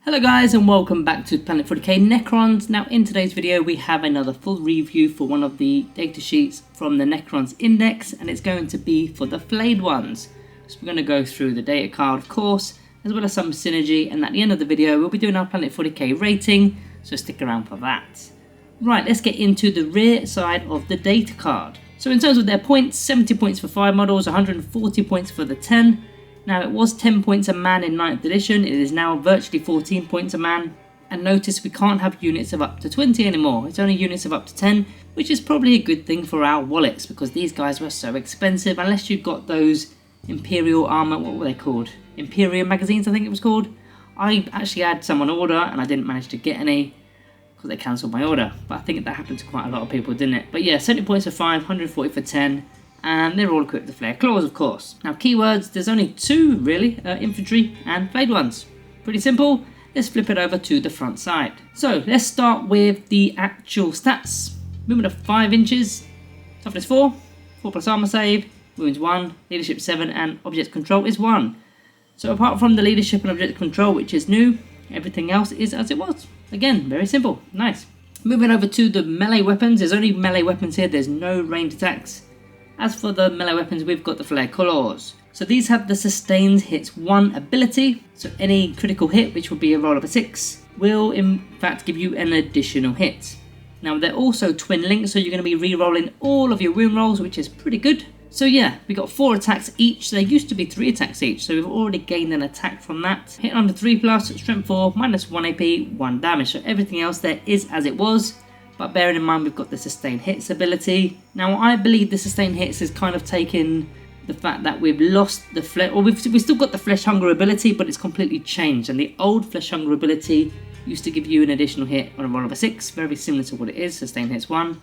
Hello guys and welcome back to Planet 40k Necrons. Now in today's video we have another full review for one of the data sheets from the Necrons index, and it's going to be for the Flayed ones. So we're going to go through the data card of course, as well as some synergy, and at the end of the video we'll be doing our Planet 40k rating, so stick around for that. Right, let's get into the rear side of the data card. So in terms of their points, 70 points for 5 models, 140 points for the 10. Now it was 10 points a man in 9th edition, it is now virtually 14 points a man. And notice we can't have units of up to 20 anymore, it's only units of up to 10, which is probably a good thing for our wallets because these guys were so expensive unless you've got those Imperial armor, what were they called? Imperial magazines I think it was called. I actually had some on order and I didn't manage to get any because they cancelled my order, but I think that happened to quite a lot of people, didn't it? But yeah, 70 points for 5, 140 for 10. And they're all equipped with flare claws, of course. Now keywords, there's only 2 really, infantry and flayed ones. Pretty simple. Let's flip it over to the front side. So let's start with the actual stats. Movement of 5 inches, toughness 4, 4 plus armor save, wounds 1, leadership 7, and object control is 1. So apart from the leadership and object control, which is new, everything else is as it was. Again, very simple, nice. Moving over to the melee weapons, there's only melee weapons here, there's no ranged attacks. As for the melee weapons, we've got the flare claws. So these have the sustained hits 1 ability. So any critical hit, which will be a roll of a 6, will in fact give you an additional hit. Now they're also twin linked, so you're going to be re-rolling all of your wound rolls, which is pretty good. So yeah, we got 4 attacks each. There used to be 3 attacks each, so we've already gained an attack from that. Hit under 3+, strength 4, minus 1 AP, 1 damage. So everything else there is as it was. But bearing in mind we've got the sustained hits ability. Now I believe the sustained hits is kind of taken the fact that we've lost the flesh, or we've still got the flesh hunger ability, but it's completely changed. And the old flesh hunger ability used to give you an additional hit on a roll of a 6, very similar to what it is, sustained hits 1,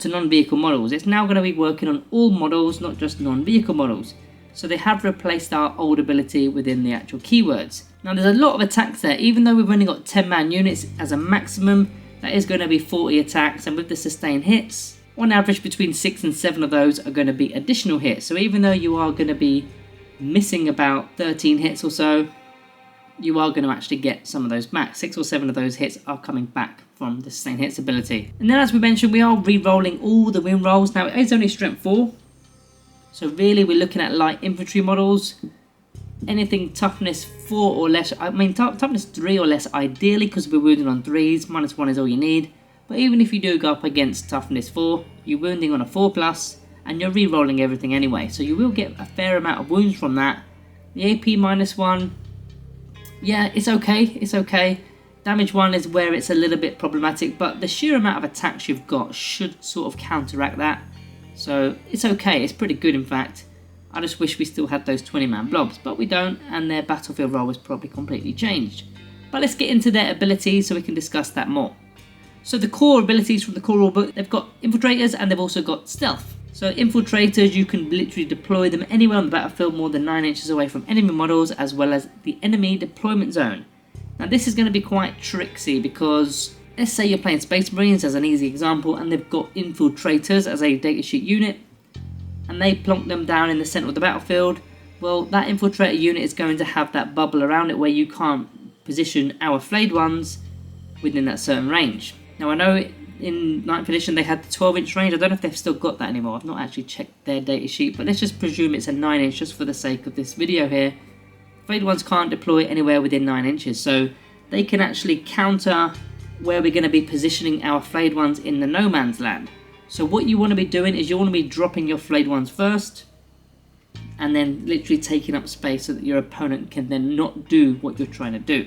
to non-vehicle models. It's now going to be working on all models, not just non-vehicle models. So they have replaced our old ability within the actual keywords. Now there's a lot of attacks there, even though we've only got 10 man units as a maximum. That is going to be 40 attacks, and with the sustained hits, on average between 6 and 7 of those are going to be additional hits. So even though you are going to be missing about 13 hits or so, you are going to actually get some of those back. 6 or 7 of those hits are coming back from the sustained hits ability. And then as we mentioned, we are re-rolling all the win rolls. Now it is only strength 4, so really we're looking at light infantry models. Anything toughness 4 or less, I mean toughness 3 or less ideally, because we're wounding on 3s, minus 1 is all you need. But even if you do go up against toughness 4, you're wounding on a 4+, and you're re-rolling everything anyway, so you will get a fair amount of wounds from that. The AP minus 1, yeah, it's okay. Damage 1 is where it's a little bit problematic, but the sheer amount of attacks you've got should sort of counteract that. So it's okay, it's pretty good in fact. I just wish we still had those 20-man blobs, but we don't, and their battlefield role is probably completely changed. But let's get into their abilities so we can discuss that more. So the core abilities from the core rulebook, they've got infiltrators and they've also got stealth. So infiltrators, you can literally deploy them anywhere on the battlefield more than 9 inches away from enemy models, as well as the enemy deployment zone. Now this is going to be quite tricksy because let's say you're playing Space Marines as an easy example, and they've got infiltrators as a datasheet unit, and they plonk them down in the center of the battlefield. Well, that infiltrator unit is going to have that bubble around it where you can't position our flayed ones within that certain range. Now I know in 9th edition they had the 12-inch range. I don't know if they've still got that anymore. I've not actually checked their data sheet, but let's just presume it's a 9-inch just for the sake of this video here. Flayed ones can't deploy anywhere within 9 inches, so they can actually counter where we're going to be positioning our flayed ones in the no man's land. So what you want to be doing is you want to be dropping your flayed ones first, and then literally taking up space so that your opponent can then not do what you're trying to do.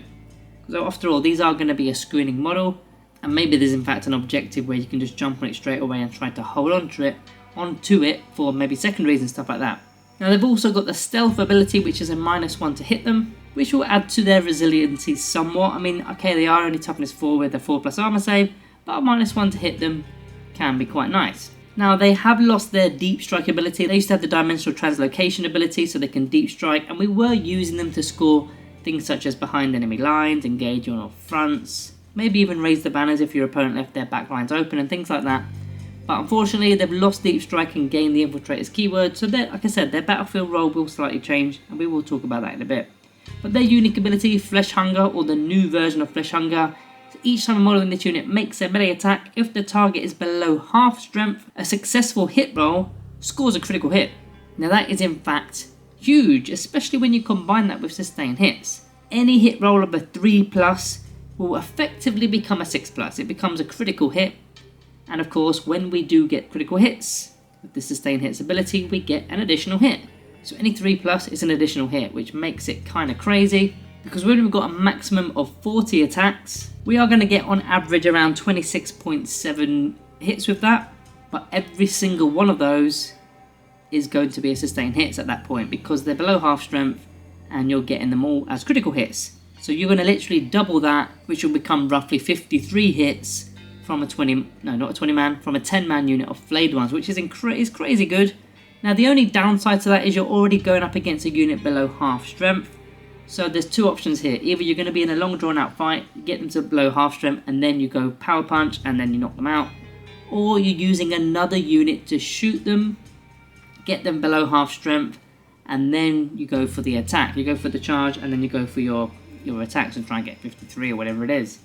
So after all, these are going to be a screening model, and maybe there's in fact an objective where you can just jump on it straight away and try to hold onto it for maybe secondaries and stuff like that. Now they've also got the stealth ability, which is a -1 to hit them, which will add to their resiliency somewhat. I mean, okay, they are only toughness 4 with a 4+ armor save, but a -1 to hit them can be quite nice. Now they have lost their deep strike ability. They used to have the dimensional translocation ability, so they can deep strike, and we were using them to score things such as behind enemy lines, engage on all fronts, maybe even raise the banners if your opponent left their back lines open and things like that. But unfortunately they've lost deep strike and gained the infiltrators keyword, so like I said, their battlefield role will slightly change, and we will talk about that in a bit. But their unique ability, Flesh Hunger, or the new version of Flesh Hunger, so each time a model in this unit makes a melee attack, if the target is below half strength, a successful hit roll scores a critical hit. Now that is in fact huge, especially when you combine that with sustained hits. Any hit roll of a 3+ will effectively become a 6+. It becomes a critical hit, and of course when we do get critical hits with the sustained hits ability, we get an additional hit. So any 3+ is an additional hit, which makes it kind of crazy, because when we've got a maximum of 40 attacks, we are going to get on average around 26.7 hits with that, but every single one of those is going to be a sustained hits at that point, because they're below half strength and you're getting them all as critical hits. So you're going to literally double that, which will become roughly 53 hits from a 10-man unit of Flayed ones, which is crazy good. Now the only downside to that is you're already going up against a unit below half strength. So there's two options here. Either you're going to be in a long drawn out fight, get them to below half strength, and then you go power punch and then you knock them out. Or you're using another unit to shoot them, get them below half strength, and then you go for the attack. You go for the charge and then you go for your attacks and try and get 53 or whatever it is.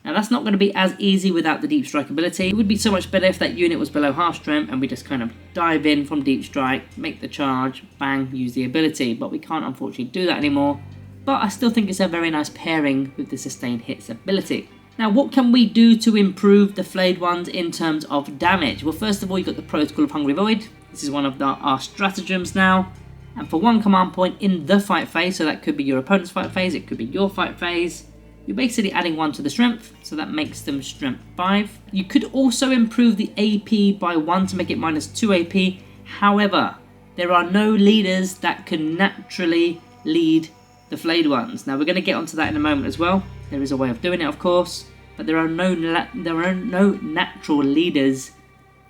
Now that's not going to be as easy without the deep strike ability. It would be so much better if that unit was below half strength and we just kind of dive in from deep strike, make the charge, bang, use the ability. But we can't unfortunately do that anymore. But I still think it's a very nice pairing with the sustained hits ability. Now what can we do to improve the Flayed ones in terms of damage? Well, first of all, you've got the Protocol of Hungry Void. This is one of our stratagems now. And for one command point in the fight phase, so that could be your opponent's fight phase, it could be your fight phase, you're basically adding 1 to the strength, so that makes them strength 5. You could also improve the AP by 1 to make it -2 AP. However, there are no leaders that can naturally lead the Flayed ones. Now we're going to get onto that in a moment as well. There is a way of doing it, of course, but there are no natural leaders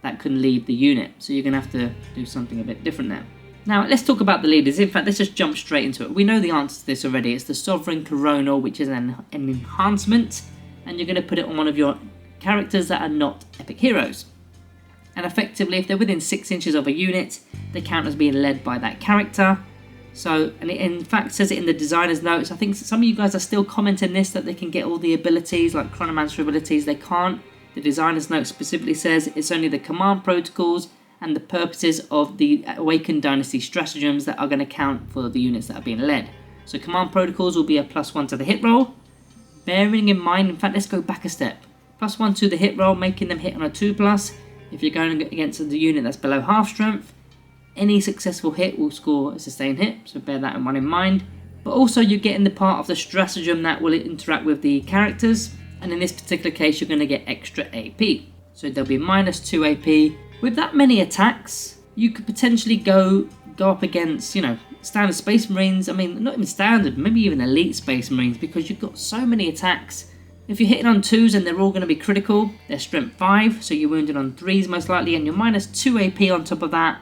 that can lead the unit. So you're going to have to do something a bit different there. Now let's talk about the leaders. In fact, let's just jump straight into it. We know the answer to this already. It's the Sovereign Coronal, which is an enhancement, and you're going to put it on one of your characters that are not epic heroes. And effectively, if they're within 6 inches of a unit, they count as being led by that character. So, and it in fact says it in the designer's notes. I think some of you guys are still commenting this, that they can get all the abilities, like Chronomancer abilities. They can't. The designer's note specifically says it's only the command protocols and the purposes of the Awakened Dynasty stratagems that are going to count for the units that are being led. So command protocols will be a +1 to the hit roll. Bearing in mind, in fact, let's go back a step. +1 to the hit roll, making them hit on a 2+. If you're going against the unit that's below half strength, any successful hit will score a sustained hit, so bear that one in mind. But also you're getting the part of the stratagem that will interact with the characters, and in this particular case you're going to get extra AP. So there'll be -2 AP. With that many attacks, you could potentially go up against, standard Space Marines. I mean, not even standard, maybe even elite Space Marines, because you've got so many attacks. If you're hitting on 2s and they're all going to be critical, they're strength 5, so you're wounded on 3s most likely, and you're -2 AP on top of that.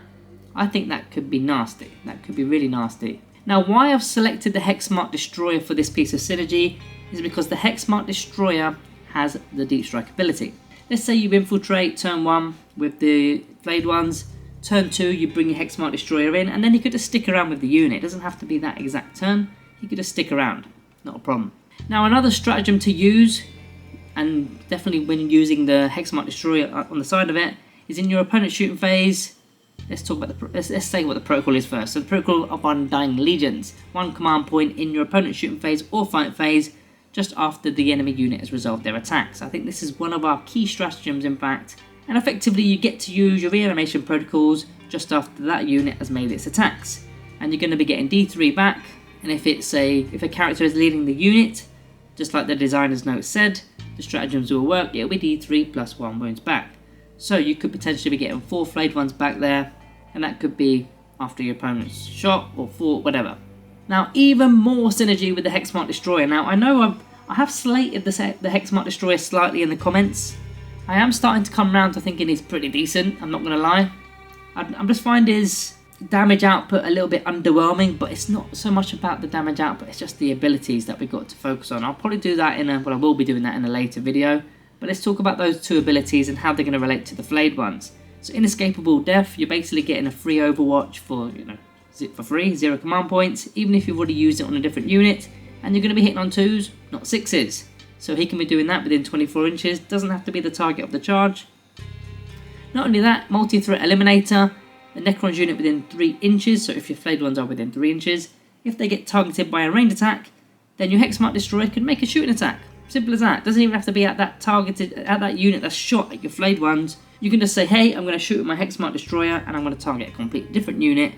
I think that could be nasty. That could be really nasty. Now, why I've selected the Hexmark Destroyer for this piece of synergy is because the Hexmark Destroyer has the Deep Strike ability. Let's say you infiltrate turn 1 with the Flayed ones, turn 2 you bring your Hexmark Destroyer in, and then you could just stick around with the unit. It doesn't have to be that exact turn, you could just stick around, not a problem. Now another stratagem to use, and definitely when using the Hexmark Destroyer on the side of it, is in your opponent's shooting phase. Let's talk about let's say what the protocol is first. So the Protocol of Undying Legions, 1 command point in your opponent's shooting phase or fight phase, just after the enemy unit has resolved their attacks. I think this is one of our key stratagems, in fact, and effectively you get to use your reanimation protocols just after that unit has made its attacks, and you're going to be getting D3 back. And if a character is leading the unit, just like the designer's note said, the stratagems will work. It'll be D3 plus 1 wounds back. So you could potentially be getting 4 Flayed ones back there, and that could be after your opponent's shot or fought, whatever. Now, even more synergy with the Hexmark Destroyer. Now, I know I have slated the Hexmark Destroyer slightly in the comments. I am starting to come around to thinking he's pretty decent, I'm not going to lie. I'm just finding his damage output a little bit underwhelming, but it's not so much about the damage output, it's just the abilities that we've got to focus on. I'll probably do that I will be doing that in a later video. But let's talk about those 2 abilities and how they're going to relate to the Flayed ones. So Inescapable Death, you're basically getting a free Overwatch for for free, 0 command points, even if you've already used it on a different unit, and you're going to be hitting on 2s, not 6s. So he can be doing that within 24 inches, doesn't have to be the target of the charge. Not only that, multi-threat eliminator, the Necrons unit within 3 inches, so if your flayed ones are within 3 inches, if they get targeted by a ranged attack, then your Hexmark Destroyer can make a shooting attack. Simple as that. Doesn't even have to be at that unit that's shot at your flayed ones. You can just say, hey, I'm going to shoot with my Hexmark Destroyer and I'm going to target a completely different unit.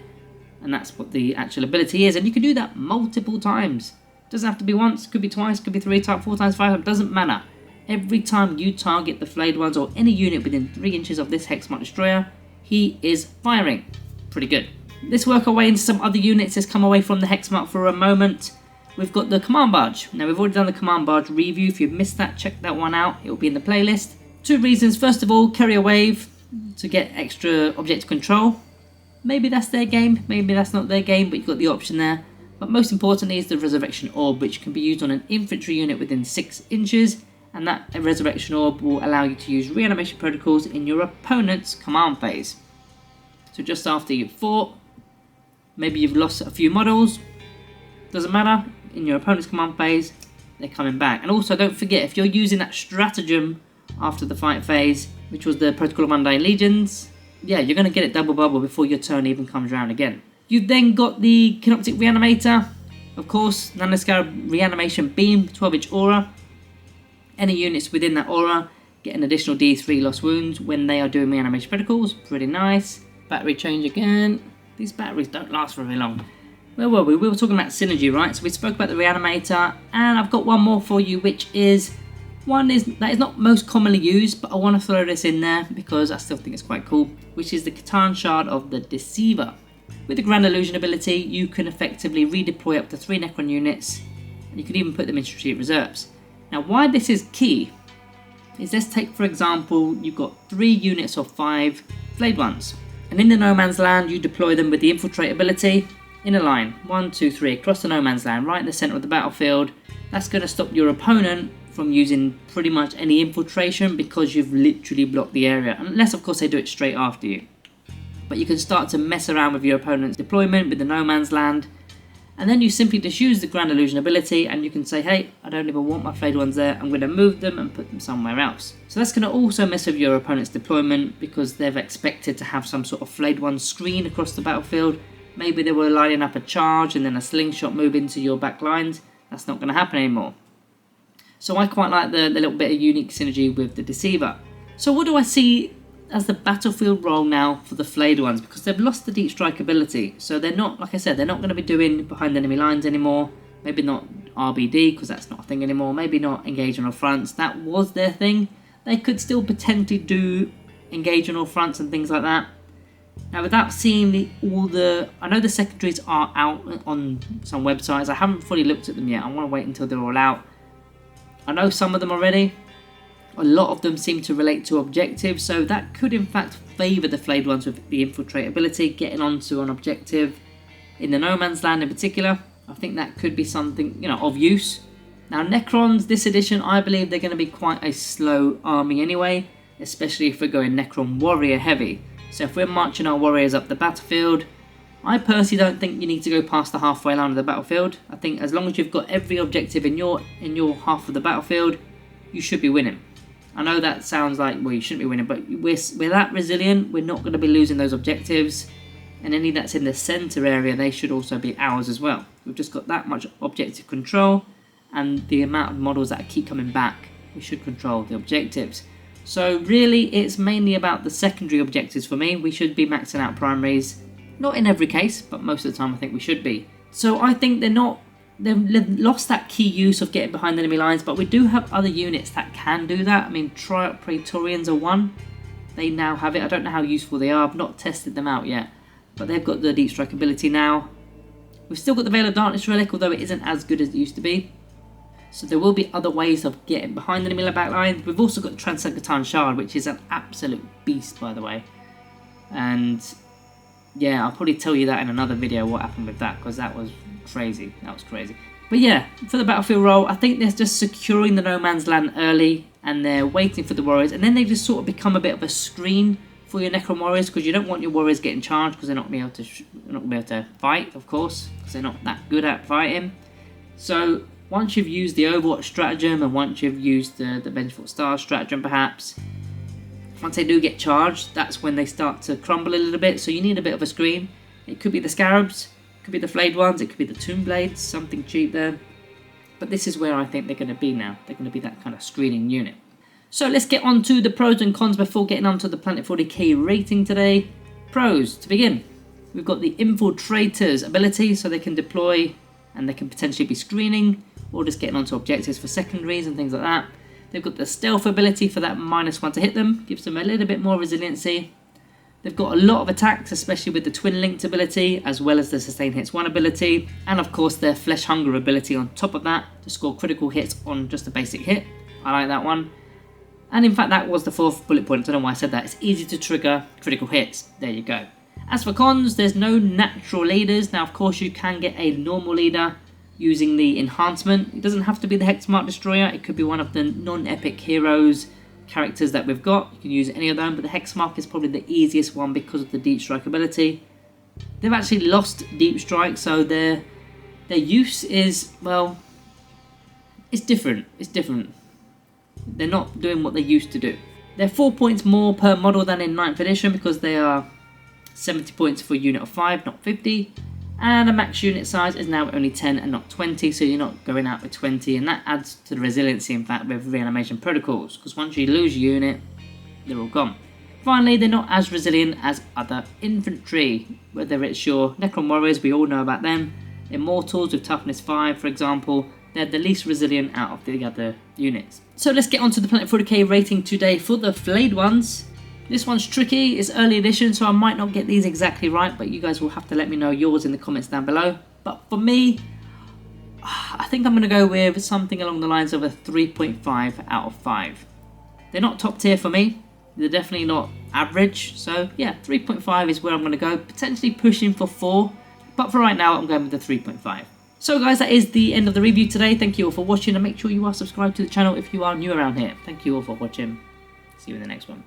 And that's what the actual ability is. And you can do that multiple times. Doesn't have to be once, could be twice, could be 3 times, 4 times, 5 times, doesn't matter. Every time you target the flayed ones or any unit within 3 inches of this Hexmark Destroyer, he is firing. Pretty good. Let's work our way into some other units. Let's come away from the Hexmark for a moment. We've got the Command Barge. Now we've already done the Command Barge review. If you've missed that, check that one out. It will be in the playlist. 2 reasons. First of all, carry a wave to get extra objective control. Maybe that's their game, maybe that's not their game, but you've got the option there. But most importantly is the Resurrection Orb, which can be used on an infantry unit within 6 inches. And that Resurrection Orb will allow you to use reanimation protocols in your opponent's command phase. So just after you've fought, maybe you've lost a few models, doesn't matter, in your opponent's command phase, they're coming back. And also don't forget, if you're using that stratagem after the fight phase, which was the Protocol of Undying Legions, yeah, you're going to get it double bubble before your turn even comes around again. You've then got the Kinoptic Reanimator, of course, Nanoscarab Reanimation Beam, 12-inch aura. Any units within that aura get an additional D3 lost wounds when they are doing reanimation protocols, pretty nice. Battery change again. These batteries don't last for very long. Where were we? We were talking about synergy, right? So we spoke about the Reanimator, and I've got one more for you, which is that is not most commonly used, but I want to throw this in there because I still think it's quite cool, which is the Catan Shard of the Deceiver. With the Grand Illusion ability, you can effectively redeploy up to 3 Necron units, and you can even put them in strategic reserves. Now, why this is key is, let's take, for example, you've got 3 units of 5 flayed ones, and in the no man's land, you deploy them with the Infiltrate ability in a line, 1, 2, 3, across the no man's land, right in the center of the battlefield. That's going to stop your opponent from using pretty much any infiltration because you've literally blocked the area, unless of course they do it straight after you. But you can start to mess around with your opponent's deployment with the no man's land, and then you simply just use the Grand Illusion ability and you can say, hey, I don't even want my flayed ones there, I'm going to move them and put them somewhere else. So that's going to also mess with your opponent's deployment because they've expected to have some sort of flayed one screen across the battlefield. Maybe they were lining up a charge and then a slingshot move into your back lines. That's not going to happen anymore. So I quite like the little bit of unique synergy with the Deceiver. So what do I see as the battlefield role now for the flayed ones? Because they've lost the deep strike ability. So they're not, like I said, they're not going to be doing behind enemy lines anymore. Maybe not RBD because that's not a thing anymore. Maybe not engage on all fronts. That was their thing. They could still potentially do engage on all fronts and things like that. Now, without seeing I know the secondaries are out on some websites. I haven't fully looked at them yet. I want to wait until they're all out. I know some of them already. A lot of them seem to relate to objectives, so that could in fact favour the flayed ones with the Infiltrate ability, getting onto an objective in the no man's land in particular. I think that could be something, of use. Now, Necrons, this edition, I believe they're going to be quite a slow army anyway, especially if we're going Necron Warrior heavy. So if we're marching our warriors up the battlefield, I personally don't think you need to go past the halfway line of the battlefield. I think as long as you've got every objective in your half of the battlefield, you should be winning. I know that sounds like, well, you shouldn't be winning, but we're that resilient, we're not going to be losing those objectives. And any that's in the centre area, they should also be ours as well. We've just got that much objective control, and the amount of models that keep coming back, we should control the objectives. So really, it's mainly about the secondary objectives for me. We should be maxing out primaries. Not in every case, but most of the time I think we should be. So I think they've lost that key use of getting behind enemy lines, but we do have other units that can do that. I mean, Triarch Praetorians are one. They now have it. I don't know how useful they are. I've not tested them out yet, but they've got the deep strike ability now. We've still got the Veil of Darkness relic, although it isn't as good as it used to be. So there will be other ways of getting behind enemy backlines. We've also got the Transcend Catan Shard, which is an absolute beast, by the way. And yeah, I'll probably tell you that in another video what happened with that, because that was crazy. That was crazy. But yeah, for the battlefield role, I think they're just securing the no man's land early, and they're waiting for the warriors, and then they just sort of become a bit of a screen for your Necron warriors, because you don't want your warriors getting charged, because they're not going to be able to fight, of course, because they're not that good at fighting. So once you've used the Overwatch stratagem, and once you've used the Vengeful Stars stratagem perhaps, once they do get charged, that's when they start to crumble a little bit, so you need a bit of a screen. It could be the Scarabs, it could be the Flayed ones, it could be the Tomb Blades, something cheap there. But this is where I think they're going to be now. They're going to be that kind of screening unit. So let's get on to the pros and cons before getting on to the Planet 40k rating today. Pros, to begin, we've got the Infiltrator's ability, so they can deploy and they can potentially be screening or just getting onto objectives for secondaries and things like that. They've got the Stealth ability for that -1 to hit them, gives them a little bit more resiliency. They've got a lot of attacks, especially with the Twin Linked ability, as well as the Sustain Hits 1 ability, and of course their Flesh Hunger ability on top of that, to score critical hits on just a basic hit. I like that one. And in fact that was the 4th bullet point, I don't know why I said that. It's easy to trigger critical hits, there you go. As for cons, there's no natural leaders. Now of course you can get a normal leader using the enhancement. It doesn't have to be the Hexmark Destroyer, it could be one of the non-epic heroes characters that we've got. You can use any of them, but the Hexmark is probably the easiest one because of the Deep Strike ability. They've actually lost Deep Strike, so their use is, well, it's different. It's different. They're not doing what they used to do. They're 4 points more per model than in 9th edition, because they are 70 points for a unit of 5, not 50. And the max unit size is now only 10 and not 20, so you're not going out with 20, and that adds to the resiliency, in fact, with reanimation protocols, because once you lose a unit, they're all gone. Finally, they're not as resilient as other infantry, whether it's your Necron warriors, we all know about them, Immortals with toughness 5, for example. They're the least resilient out of the other units. So let's get on to the Planet 40k rating today for the Flayed ones. This one's tricky, it's early edition, so I might not get these exactly right, but you guys will have to let me know yours in the comments down below. But for me, I think I'm going to go with something along the lines of a 3.5 out of 5. They're not top tier for me, they're definitely not average, so yeah, 3.5 is where I'm going to go, potentially pushing for 4, but for right now I'm going with the 3.5. So guys, that is the end of the review today. Thank you all for watching, and make sure you are subscribed to the channel if you are new around here. Thank you all for watching, see you in the next one.